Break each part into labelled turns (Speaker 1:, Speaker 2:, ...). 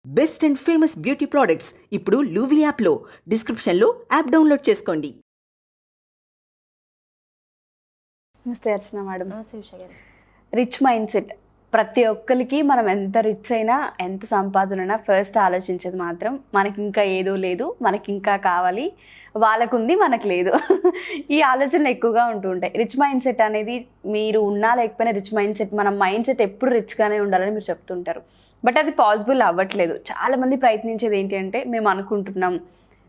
Speaker 1: Best and famous beauty products ఇప్పుడు Lu-Vih యాప్లో. డిస్క్రిప్షన్లో యాప్ డౌన్లోడ్ చేసుకోండి.
Speaker 2: నమస్తే అర్చన మేడం.
Speaker 3: నమస్తే ఉషా గారు.
Speaker 2: రిచ్ మైండ్ సెట్ ప్రతి ఒక్కరికి మనం ఎంత రిచ్ అయినా ఎంత సంపాదన ఫస్ట్ ఆలోచించేది మాత్రం మనకి ఇంకా ఏదో లేదు, మనకి ఇంకా కావాలి, వాళ్ళకుంది మనకు లేదు. ఈ ఆలోచనలు ఎక్కువగా ఉంటూ ఉంటాయి. రిచ్ మైండ్ సెట్ అనేది మీరు ఉన్నా లేకపోయినా రిచ్ మైండ్ సెట్, మన మైండ్ సెట్ ఎప్పుడు రిచ్గానే ఉండాలని మీరు చెప్తుంటారు. బట్ అది పాసిబుల్ అవ్వట్లేదు. చాలామంది ప్రయత్నించేది ఏంటి అంటే, మేము అనుకుంటున్నాం,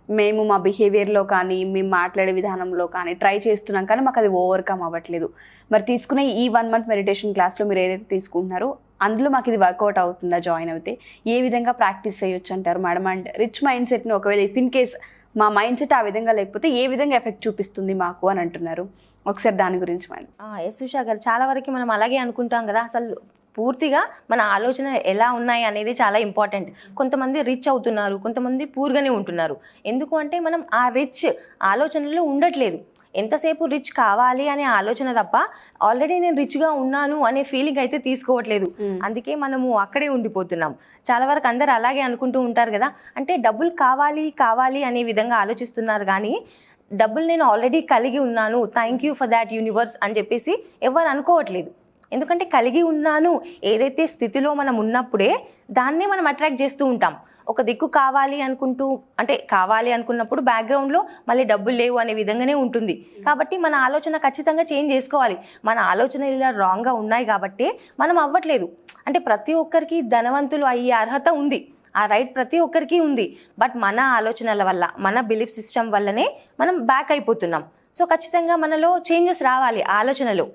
Speaker 2: మేము మా బిహేవియర్లో కానీ మేము మాట్లాడే విధానంలో కానీ ట్రై చేస్తున్నాం, కానీ మాకు అది ఓవర్కమ్ అవ్వట్లేదు. మరి తీసుకునే ఈ 1 month మెడిటేషన్ క్లాస్లో మీరు ఏదైతే తీసుకుంటున్నారో అందులో మాకు ఇది వర్కౌట్ అవుతుందా? జాయిన్ అవుతే ఏ విధంగా ప్రాక్టీస్ చేయొచ్చు అంటారు మేడం? అండ్ రిచ్ మైండ్ సెట్ని ఒకవేళ ఇఫ్ ఇన్ కేస్ మా మైండ్ సెట్ ఆ విధంగా లేకపోతే ఏ విధంగా ఎఫెక్ట్ చూపిస్తుంది మాకు అని అంటున్నారు. ఒకసారి దాని గురించి మేడం.
Speaker 3: ఎస్ ఉషా గారు, చాలా వరకు మనం అలాగే అనుకుంటాం కదా. అసలు పూర్తిగా మన ఆలోచన ఎలా ఉన్నాయి అనేది చాలా ఇంపార్టెంట్. కొంతమంది రిచ్ అవుతున్నారు, కొంతమంది పూర్గానే ఉంటున్నారు. ఎందుకు అంటే మనం ఆ రిచ్ ఆలోచనలో ఉండట్లేదు. ఎంతసేపు రిచ్ కావాలి అనే ఆలోచన తప్ప ఆల్రెడీ నేను రిచ్గా ఉన్నాను అనే ఫీలింగ్ అయితే తీసుకోవట్లేదు. అందుకే మనము అక్కడే ఉండిపోతున్నాం. చాలా వరకు అందరు అలాగే అనుకుంటూ ఉంటారు కదా. అంటే డబ్బులు కావాలి కావాలి అనే విధంగా ఆలోచిస్తున్నారు, కానీ డబ్బులు నేను ఆల్రెడీ కలిగి ఉన్నాను, thank you for that universe అని చెప్పేసి ఎవరు అనుకోవట్లేదు. ఎందుకంటే కలిగి ఉన్నాను ఏదైతే స్థితిలో మనం ఉన్నప్పుడే దాన్నే మనం అట్రాక్ట్ చేస్తూ ఉంటాం. ఒక దిక్కు కావాలి అనుకుంటూ, అంటే కావాలి అనుకున్నప్పుడు బ్యాక్గ్రౌండ్లో మళ్ళీ డబ్బులు లేవు అనే విధంగానే ఉంటుంది. కాబట్టి మన ఆలోచన ఖచ్చితంగా చేంజ్ చేసుకోవాలి. మన ఆలోచన ఇలా రాంగ్గా ఉన్నాయి కాబట్టి మనం అవ్వట్లేదు. అంటే ప్రతి ఒక్కరికి ధనవంతులు అయ్యే అర్హత ఉంది, ఆ రైట్ ప్రతి ఒక్కరికి ఉంది. బట్ మన ఆలోచనల వల్ల, మన బిలీఫ్ సిస్టమ్ వల్లనే మనం బ్యాక్ అయిపోతున్నాం. సో ఖచ్చితంగా మనలో చేంజెస్ రావాలి ఆలోచనలో.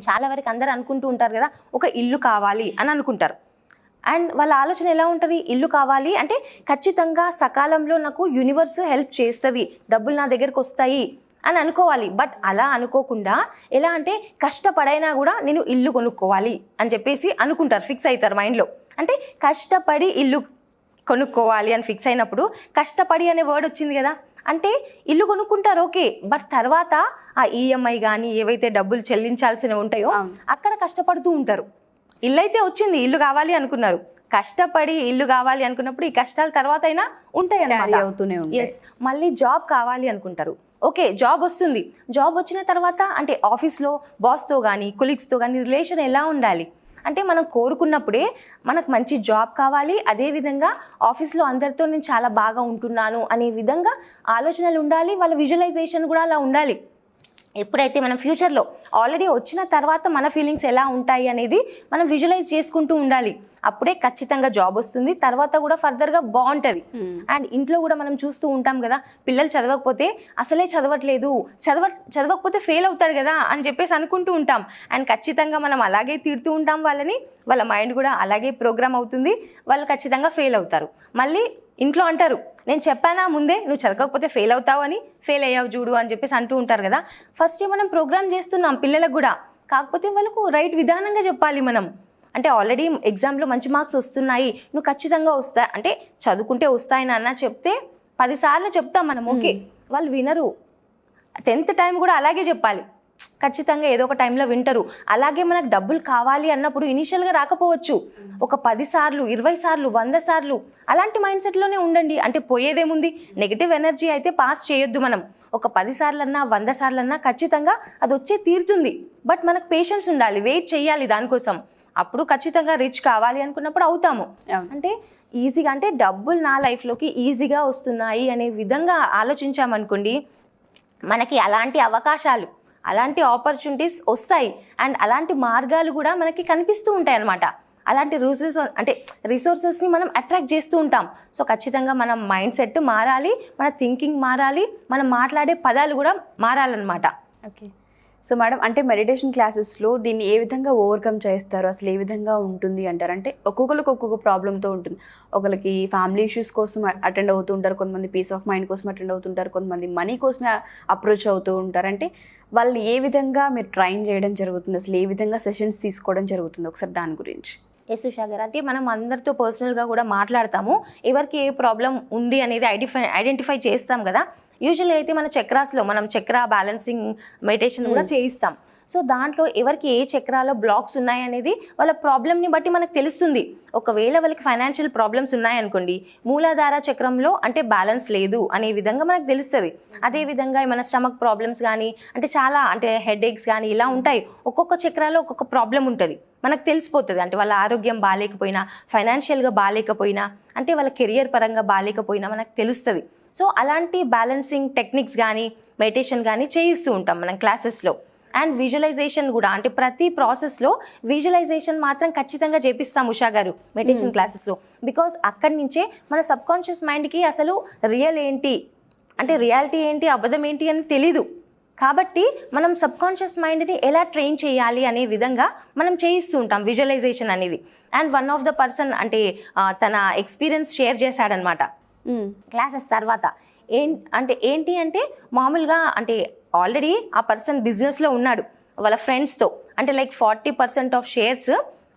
Speaker 3: చాలా వరకు అందరూ అనుకుంటూ ఉంటారు కదా, ఒక ఇల్లు కావాలి అని అనుకుంటారు. అండ్ వాళ్ళ ఆలోచన ఎలా ఉంటుంది? ఇల్లు కావాలి అంటే ఖచ్చితంగా సకాలంలో నాకు యూనివర్స్ హెల్ప్ చేస్తుంది, డబ్బులు నా దగ్గరకు వస్తాయి అని అనుకోవాలి. బట్ అలా అనుకోకుండా ఎలా అంటే కష్టపడైనా కూడా నేను ఇల్లు కొనుక్కోవాలి అని చెప్పేసి అనుకుంటారు, ఫిక్స్ అవుతారు మైండ్లో. అంటే కష్టపడి ఇల్లు కొనుక్కోవాలి అని ఫిక్స్ అయినప్పుడు, కష్టపడి అనే వర్డ్ వచ్చింది కదా, అంటే ఇల్లు కొనుక్కుంటారు ఓకే. బట్ తర్వాత ఆ ఈఎంఐ కానీ ఏవైతే డబ్బులు చెల్లించాల్సినవి ఉంటాయో అక్కడ కష్టపడుతూ ఉంటారు. ఇల్లు అయితే వచ్చింది, ఇల్లు కావాలి అనుకున్నారు, కష్టపడి ఇల్లు కావాలి అనుకున్నప్పుడు ఈ కష్టాలు తర్వాత అయినా ఉంటాయి అన్నమాట. ఎస్, మళ్ళీ జాబ్ కావాలి అనుకుంటారు, ఓకే జాబ్ వస్తుంది. జాబ్ వచ్చిన తర్వాత అంటే ఆఫీస్లో బాస్తో కానీ కొలీగ్స్తో కానీ రిలేషన్ ఎలా ఉండాలి అంటే మనం కోరుకున్నప్పుడే మనకు మంచి జాబ్ కావాలి, అదేవిధంగా ఆఫీస్లో అందరితో నేను చాలా బాగా ఉంటున్నాను అనే విధంగా ఆలోచనలు ఉండాలి, వాళ్ళ విజువలైజేషన్ కూడా అలా ఉండాలి. ఎప్పుడైతే మనం ఫ్యూచర్లో ఆల్రెడీ వచ్చిన తర్వాత మన ఫీలింగ్స్ ఎలా ఉంటాయి అనేది మనం విజువలైజ్ చేసుకుంటూ ఉండాలి. అప్పుడే ఖచ్చితంగా జాబ్ వస్తుంది, తర్వాత కూడా ఫర్దర్గా బాగుంటుంది. అండ్ ఇంట్లో కూడా మనం చూస్తూ ఉంటాం కదా, పిల్లలు చదవకపోతే అసలే చదవట్లేదు, చదవకపోతే ఫెయిల్ అవుతాడు కదా అని చెప్పేసి అనుకుంటూ ఉంటాం. అండ్ ఖచ్చితంగా మనం అలాగే తిడుతూ ఉంటాం వాళ్ళని, వాళ్ళ మైండ్ కూడా అలాగే ప్రోగ్రామ్ అవుతుంది, వాళ్ళు ఖచ్చితంగా ఫెయిల్ అవుతారు. మళ్ళీ ఇంట్లో అంటారు, నేను చెప్పానా ముందే నువ్వు చదవకపోతే ఫెయిల్ అవుతావు అని, ఫెయిల్ అయ్యావు చూడు అని చెప్పేసి అంటూ ఉంటారు కదా. ఫస్ట్ మనం ప్రోగ్రామ్ చేస్తున్నాం పిల్లలకు కూడా, కాకపోతే వాళ్ళకు రైట్ విధానంగా చెప్పాలి మనం. అంటే ఆల్రెడీ ఎగ్జామ్లో మంచి మార్క్స్ వస్తున్నాయి, నువ్వు ఖచ్చితంగా వస్తాయి అంటే చదువుకుంటే వస్తాయి నాన్న చెప్తే 10 సార్లు చెప్తాం మనం, ఓకే వాళ్ళు వినరు. 10th టైం కూడా అలాగే చెప్పాలి, ఖచ్చితంగా ఏదో ఒక టైంలో వింటారు. అలాగే మనకు డబ్బులు కావాలి అన్నప్పుడు ఇనిషియల్గా రాకపోవచ్చు, ఒక 10 సార్లు 20 సార్లు 100 సార్లు అలాంటి మైండ్ సెట్లోనే ఉండండి. అంటే పోయేదేముంది, నెగిటివ్ ఎనర్జీ అయితే పాస్ చేయొద్దు మనం. ఒక 10 సార్లన్నా 100 సార్లన్నా ఖచ్చితంగా అది వచ్చే తీరుతుంది. బట్ మనకు పేషెన్స్ ఉండాలి, వెయిట్ చేయాలి దానికోసం. అప్పుడు ఖచ్చితంగా రిచ్ కావాలి అనుకున్నప్పుడు అవుతాము. అంటే ఈజీగా, అంటే డబ్బులు నా లైఫ్లోకి ఈజీగా వస్తున్నాయి అనే విధంగా ఆలోచించామనుకోండి, మనకి అలాంటి అవకాశాలు, అలాంటి ఆపర్చునిటీస్ వస్తాయి. అండ్ అలాంటి మార్గాలు కూడా మనకి కనిపిస్తూ ఉంటాయి అన్నమాట. అలాంటి రిసోర్సెస్ని మనం అట్రాక్ట్ చేస్తూ ఉంటాం. సో ఖచ్చితంగా మన మైండ్ సెట్ మారాలి, మన థింకింగ్ మారాలి, మనం మాట్లాడే పదాలు కూడా మారాలన్నమాట.
Speaker 2: ఓకే. సో మేడం, అంటే మెడిటేషన్ క్లాసెస్లో దీన్ని ఏ విధంగా ఓవర్కమ్ చేస్తారు, అసలు ఏ విధంగా ఉంటుంది అంటారు? అంటే ఒక్కొక్కరికి ఒక్కొక్క ప్రాబ్లంతో ఉంటుంది. ఒకరికి ఫ్యామిలీ ఇష్యూస్ కోసం అటెండ్ అవుతూ ఉంటారు, కొంతమంది పీస్ ఆఫ్ మైండ్ కోసం అటెండ్ అవుతుంటారు, కొంతమంది మనీ కోసమే అప్రోచ్ అవుతూ ఉంటారు. అంటే వాళ్ళు ఏ విధంగా మీరు ట్రైన్ చేయడం జరుగుతుంది, అసలు ఏ విధంగా సెషన్స్ తీసుకోవడం జరుగుతుంది, ఒకసారి దాని గురించి.
Speaker 3: ఎస్ ఉషా గారు, అంటే మనం అందరితో పర్సనల్గా కూడా మాట్లాడతాము, ఎవరికి ఏ ప్రాబ్లం ఉంది అనేది ఐడెంటిఫై చేస్తాం కదా. యూజువల్లీ అయితే మన చక్రాస్లో మనం చక్ర బ్యాలెన్సింగ్ మెడిటేషన్ కూడా చేయిస్తాం. సో దాంట్లో ఎవరికి ఏ చక్రాలో బ్లాక్స్ ఉన్నాయనేది వాళ్ళ ప్రాబ్లమ్ని బట్టి మనకు తెలుస్తుంది. ఒకవేళ వాళ్ళకి ఫైనాన్షియల్ ప్రాబ్లమ్స్ ఉన్నాయనుకోండి, మూలాధార చక్రంలో అంటే బ్యాలెన్స్ లేదు అనే విధంగా మనకు తెలుస్తుంది. అదేవిధంగా ఏమైనా స్టమక్ ప్రాబ్లమ్స్ కానీ అంటే చాలా అంటే హెడేక్స్ కానీ ఇలా ఉంటాయి. ఒక్కొక్క చక్రాలో ఒక్కొక్క ప్రాబ్లం ఉంటుంది, మనకు తెలిసిపోతుంది. అంటే వాళ్ళ ఆరోగ్యం బాగాలేకపోయినా, ఫైనాన్షియల్గా బాగాలేకపోయినా, అంటే వాళ్ళ కెరియర్ పరంగా బాగాలేకపోయినా మనకు తెలుస్తుంది. సో అలాంటి బ్యాలెన్సింగ్ టెక్నిక్స్ కానీ మెడిటేషన్ కానీ చేయిస్తూ ఉంటాం మనం క్లాసెస్లో. అండ్ విజువలైజేషన్ కూడా, అంటే ప్రతి ప్రాసెస్లో విజువలైజేషన్ మాత్రం ఖచ్చితంగా చేపిస్తాం ఉషా గారు మెడిటేషన్ క్లాసెస్లో. బికాజ్ అక్కడి నుంచే మన సబ్కాన్షియస్ మైండ్కి అసలు రియల్ ఏంటి అంటే రియాలిటీ ఏంటి అబద్ధం ఏంటి అని తెలీదు. కాబట్టి మనం సబ్కాన్షియస్ మైండ్ని ఎలా ట్రైన్ చేయాలి అనే విధంగా మనం చేయిస్తూ ఉంటాం విజువలైజేషన్ అనేది. And one of the person అంటే తన ఎక్స్పీరియన్స్ షేర్ చేశాడనమాట క్లాసెస్ తర్వాత. ఏంటి అంటే మామూలుగా అంటే ఆల్రెడీ ఆ పర్సన్ బిజినెస్లో ఉన్నాడు వాళ్ళ ఫ్రెండ్స్తో, అంటే లైక్ 40% ఆఫ్ షేర్స్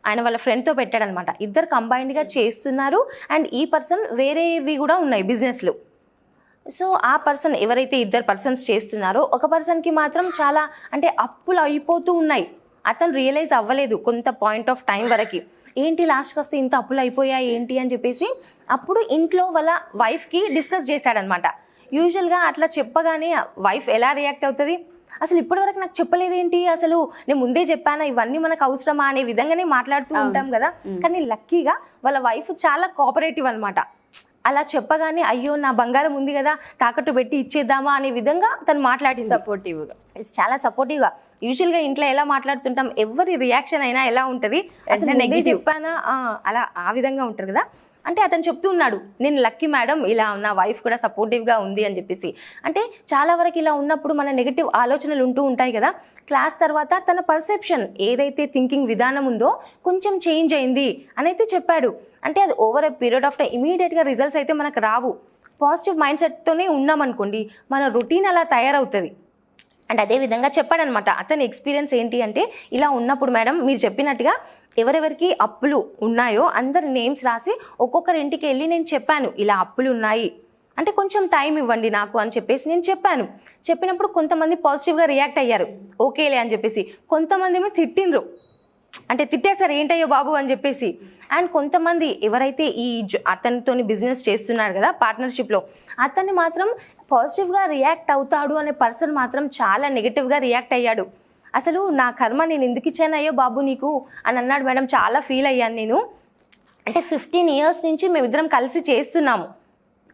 Speaker 3: ఆయన వాళ్ళ ఫ్రెండ్తో పెట్టాడనమాట. ఇద్దరు కంబైన్డ్గా చేస్తున్నారు అండ్ ఈ పర్సన్ వేరేవి కూడా ఉన్నాయి బిజినెస్లు. సో ఆ పర్సన్ ఎవరైతే ఇద్దరు పర్సన్స్ చేస్తున్నారో ఒక పర్సన్కి మాత్రం చాలా అంటే అప్పులు అయిపోతూ ఉన్నాయి. అతను రియలైజ్ అవ్వలేదు కొంత పాయింట్ ఆఫ్ టైం వరకు, ఏంటి లాస్ట్కి వస్తే ఇంత అప్పులు అయిపోయాయి ఏంటి అని చెప్పేసి. అప్పుడు ఇంట్లో వాళ్ళ వైఫ్కి డిస్కస్ చేశాడనమాట. యూజువల్గా అట్లా చెప్పగానే వైఫ్ ఎలా రియాక్ట్ అవుతుంది, అసలు ఇప్పటివరకు నాకు చెప్పలేదేంటి, అసలు నేను ముందే చెప్పానా, ఇవన్నీ మనకు అవసరమా అనే విధంగానే మాట్లాడుతూ ఉంటాం కదా. కానీ లక్కీగా వాళ్ళ వైఫ్ చాలా కోఆపరేటివ్ అనమాట. అలా చెప్పగానే అయ్యో నా బంగారం ఉంది కదా తాకట్టు పెట్టి ఇచ్చేద్దామా అనే విధంగా తను మాట్లాడింది.
Speaker 2: సపోర్టివ్గా,
Speaker 3: చాలా సపోర్టివ్గా. యూజువల్గా ఇంట్లో ఎలా మాట్లాడుతుంటాం, ఎవరి రియాక్షన్ అయినా ఎలా ఉంటుంది, అసలు నెగిటివ్ చెప్పానా అలా ఆ విధంగా ఉంటారు కదా. అంటే అతను చెప్తూ ఉన్నాడు, నేను లక్కీ మేడం, ఇలా నా వైఫ్ కూడా సపోర్టివ్గా ఉంది అని చెప్పేసి. అంటే చాలా వరకు ఇలా ఉన్నప్పుడు మన నెగిటివ్ ఆలోచనలు ఉంటూ ఉంటాయి కదా. క్లాస్ తర్వాత తన పర్సెప్షన్ ఏదైతే థింకింగ్ విధానం ఉందో కొంచెం చేంజ్ అయింది అని అయితే చెప్పాడు. అంటే అది over a period of time ఇమీడియట్గా రిజల్ట్స్ అయితే మనకు రావు. పాజిటివ్ మైండ్ సెట్తోనే ఉన్నామనుకోండి మన రొటీన్ అలా తయారవుతుంది. అండ్ అదేవిధంగా చెప్పాడనమాట అతని ఎక్స్పీరియన్స్ ఏంటి అంటే, ఇలా ఉన్నప్పుడు మేడం మీరు చెప్పినట్టుగా ఎవరెవరికి అప్పులు ఉన్నాయో అందరి నేమ్స్ రాసి ఒక్కొక్కరి ఇంటికి వెళ్ళి నేను చెప్పాను ఇలా అప్పులు ఉన్నాయి అంటే కొంచెం టైం ఇవ్వండి నాకు అని చెప్పేసి నేను చెప్పినప్పుడు కొంతమంది పాజిటివ్గా రియాక్ట్ అయ్యారు, ఓకేలే అని చెప్పేసి. కొంతమంది ఏమో తిట్టిండ్రు, అంటే తిట్టేశారు ఏంటయ్యో బాబు అని చెప్పేసి. అండ్ కొంతమంది ఎవరైతే ఈ అతనితో బిజినెస్ చేస్తున్నాడు కదా పార్ట్నర్షిప్లో, అతన్ని మాత్రం పాజిటివ్గా రియాక్ట్ అవుతాడు అనే పర్సన్ మాత్రం చాలా నెగిటివ్గా రియాక్ట్ అయ్యాడు. అసలు నా కర్మ నేను ఎందుకు ఇచ్చానయ్యో బాబు నీకు అని అన్నాడు. మేడం చాలా ఫీల్ అయ్యాను నేను, అంటే 15 years నుంచి మేమిద్దరం కలిసి చేస్తున్నాము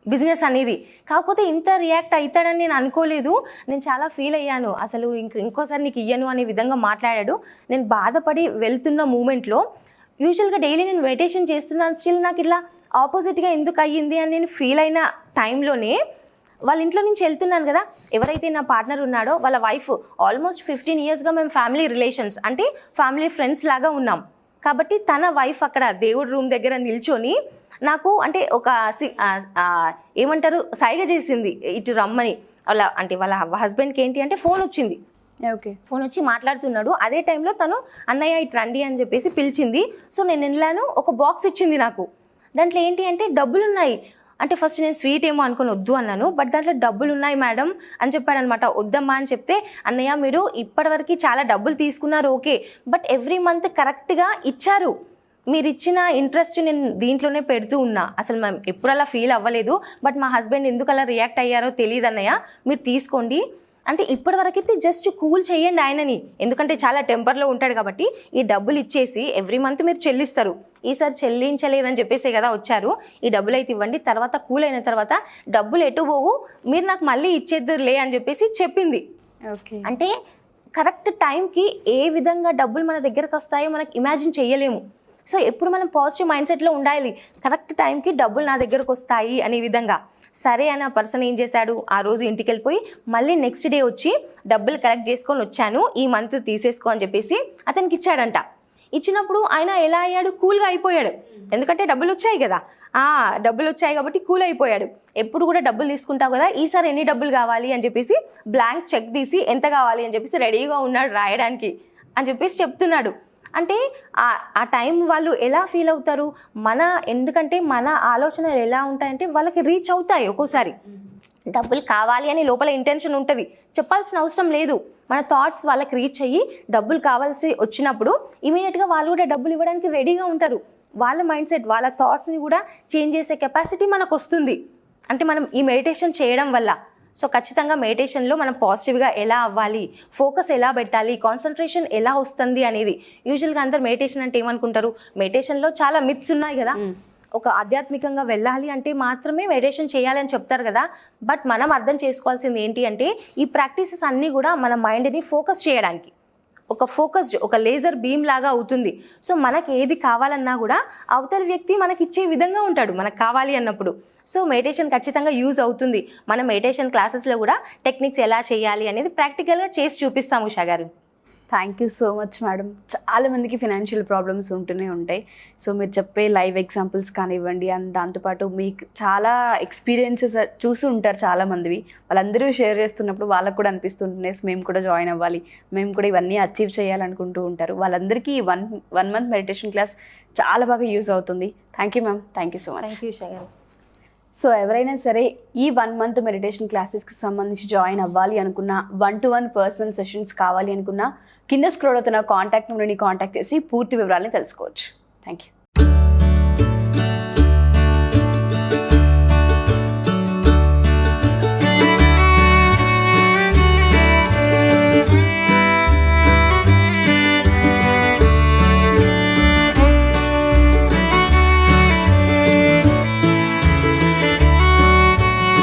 Speaker 3: బిజినెస్ అనేది, కాకపోతే ఇంత రియాక్ట్ అవుతాడని నేను అనుకోలేదు, నేను చాలా ఫీల్ అయ్యాను, అసలు ఇంకోసారి నీకు ఇయ్యను అనే విధంగా మాట్లాడాడు. నేను బాధపడి వెళ్తున్న మూమెంట్లో యూజువల్గా డైలీ నేను మెడిటేషన్ చేస్తున్నాను, స్టిల్ నాకు ఇలా ఆపోజిట్గా ఎందుకు అయ్యింది అని నేను ఫీల్ అయిన టైంలోనే వాళ్ళ ఇంట్లో నుంచి వెళ్తున్నాను కదా, ఎవరైతే నా పార్ట్నర్ ఉన్నాడో వాళ్ళ వైఫ్ ఆల్మోస్ట్ 15 yearsగా మేము ఫ్యామిలీ రిలేషన్స్ అంటే ఫ్యామిలీ ఫ్రెండ్స్ లాగా ఉన్నాం. కాబట్టి తన వైఫ్ అక్కడ దేవుడి రూమ్ దగ్గర నిల్చొని నాకు అంటే ఒక ఏమంటారు సైగ చేసింది ఇటు రమ్మని. వాళ్ళ హస్బెండ్కి ఏంటి అంటే ఫోన్ వచ్చింది,
Speaker 2: ఓకే
Speaker 3: ఫోన్ వచ్చి మాట్లాడుతున్నాడు. అదే టైంలో తను అన్నయ్య ఇటు రండి అని చెప్పేసి పిలిచింది. సో నేను వెళ్ళాను, ఒక బాక్స్ ఇచ్చింది నాకు. దాంట్లో ఏంటి అంటే డబ్బులు ఉన్నాయి. అంటే ఫస్ట్ నేను స్వీట్ ఏమో అనుకుని వద్దు అన్నాను, బట్ దాంట్లో డబ్బులు ఉన్నాయి మేడం అని చెప్పాడనమాట. వద్దమ్మా అని చెప్తే, అన్నయ్య మీరు ఇప్పటివరకు చాలా డబ్బులు తీసుకున్నారు ఓకే, బట్ ఎవ్రీ మంత్ కరెక్ట్గా ఇచ్చారు, మీరు ఇచ్చిన ఇంట్రెస్ట్ నేను దీంట్లోనే పెడుతూ ఉన్నా, అసలు మేము ఎప్పుడు అలా ఫీల్ అవ్వలేదు, బట్ మా హస్బెండ్ ఎందుకు అలా రియాక్ట్ అయ్యారో తెలియదు అన్నయ్య, మీరు తీసుకోండి అంటే ఇప్పటివరకు అయితే జస్ట్ కూల్ చేయండి ఆయనని, ఎందుకంటే చాలా టెంపర్లో ఉంటాడు కాబట్టి ఈ డబ్బులు ఇచ్చేసి ఎవ్రీ మంత్ మీరు చెల్లిస్తారు, ఈసారి చెల్లించలేదని చెప్పేసే కదా వచ్చారు, ఈ డబ్బులు అయితే ఇవ్వండి, తర్వాత కూల్ అయిన తర్వాత డబ్బులు ఎటు పోవు మీరు నాకు మళ్ళీ ఇచ్చేద్దరులే అని చెప్పేసి చెప్పింది.
Speaker 2: ఓకే,
Speaker 3: అంటే కరెక్ట్ టైంకి ఏ విధంగా డబ్బులు మన దగ్గరకు వస్తాయో మనకు ఇమాజిన్ చేయలేము. సో ఎప్పుడు మనం పాజిటివ్ మైండ్ సెట్లో ఉండాలి, కరెక్ట్ టైంకి డబ్బులు నా దగ్గరకు వస్తాయి అనే విధంగా. సరే అని ఆ పర్సన్ ఏం చేశాడు, ఆ రోజు ఇంటికి వెళ్ళిపోయి మళ్ళీ నెక్స్ట్ డే వచ్చి డబ్బులు కలెక్ట్ చేసుకొని వచ్చాను, ఈ మంత్ తీసేసుకో అని చెప్పేసి అతనికి ఇచ్చాడంట. ఇచ్చినప్పుడు ఆయన ఎలా అయ్యాడు, కూల్గా అయిపోయాడు, ఎందుకంటే డబ్బులు వచ్చాయి కదా, డబ్బులు వచ్చాయి కాబట్టి కూల్ అయిపోయాడు. ఎప్పుడు కూడా డబ్బులు తీసుకుంటావు కదా, ఈసారి ఎన్ని డబ్బులు కావాలి అని చెప్పేసి బ్లాంక్ చెక్ తీసి ఎంత కావాలి అని చెప్పేసి రెడీగా ఉన్నాడు రాయడానికి అని చెప్పేసి చెప్తున్నాడు. అంటే ఆ టైం వాళ్ళు ఎలా ఫీల్ అవుతారు, ఎందుకంటే మన ఆలోచనలు ఎలా ఉంటాయంటే వాళ్ళకి రీచ్ అవుతాయి ఒక్కోసారి. డబ్బులు కావాలి అని లోపల ఇంటెన్షన్ ఉంటుంది, చెప్పాల్సిన అవసరం లేదు. మన థాట్స్ వాళ్ళకి రీచ్ అయ్యి డబ్బులు కావాల్సి వచ్చినప్పుడు ఇమీడియట్గా వాళ్ళు కూడా డబ్బులు ఇవ్వడానికి రెడీగా ఉంటారు. వాళ్ళ మైండ్ సెట్, వాళ్ళ థాట్స్ని కూడా చేంజ్ చేసే కెపాసిటీ మనకు వస్తుంది, అంటే మనం ఈ మెడిటేషన్ చేయడం వల్ల. సో ఖచ్చితంగా మెడిటేషన్లో మనం పాజిటివ్గా ఎలా అవ్వాలి, ఫోకస్ ఎలా పెట్టాలి, కాన్సన్ట్రేషన్ ఎలా వస్తుంది అనేది. యూజువల్గా అందరు మెడిటేషన్ అంటే ఏమనుకుంటారు, మెడిటేషన్లో చాలా మిత్స్ ఉన్నాయి కదా, ఒక ఆధ్యాత్మికంగా వెళ్ళాలి అంటే మాత్రమే మెడిటేషన్ చేయాలని చెప్తారు కదా. బట్ మనం అర్థం చేసుకోవాల్సింది ఏంటి అంటే ఈ ప్రాక్టీసెస్ అన్నీ కూడా మన మైండ్ని ఫోకస్ చేయడానికి, ఒక లేజర్ బీమ్ లాగా అవుతుంది. సో మనకి ఏది కావాలన్నా కూడా అవతలి వ్యక్తి మనకి ఇచ్చే విధంగా ఉంటాడు మనకు కావాలి అన్నప్పుడు. సో మెడిటేషన్ ఖచ్చితంగా యూజ్ అవుతుంది. మన మెడిటేషన్ క్లాసెస్లో కూడా టెక్నిక్స్ ఎలా చేయాలి అనేది ప్రాక్టికల్గా చేసి చూపిస్తాము ఉషా గారు.
Speaker 2: Thank you so much madam. చాలా మందికి ఫినాన్షియల్ ప్రాబ్లమ్స్ ఉంటూనే ఉంటాయి. సో మీరు చెప్పే లైవ్ ఎగ్జాంపుల్స్ కానివ్వండి, అండ్ దాంతోపాటు మీకు చాలా ఎక్స్పీరియన్సెస్ చూసి ఉంటారు చాలామందివి, వాళ్ళందరూ షేర్ చేస్తున్నప్పుడు వాళ్ళకు కూడా అనిపిస్తుంటుంది మేము కూడా జాయిన్ అవ్వాలి, మేము కూడా ఇవన్నీ అచీవ్ చేయాలనుకుంటూ ఉంటారు. వాళ్ళందరికీ వన్ మంత్ మెడిటేషన్ క్లాస్ చాలా బాగా యూజ్ అవుతుంది. Thank you ma'am, thank you so much.
Speaker 3: Thank you Usha గారు.
Speaker 2: సో ఎవరైనా సరే ఈ 1 మంత్ మెడిటేషన్ క్లాసెస్కి సంబంధించి జాయిన్ అవ్వాలి అనుకున్నా, 1-to-1 పర్సనల్ సెషన్స్ కావాలి అనుకున్నా, కింద స్క్రోల్ అవుతున్న కాంటాక్ట్ నెంబర్ని కాంటాక్ట్ చేసి పూర్తి వివరాలని తెలుసుకోవచ్చు. Thank you.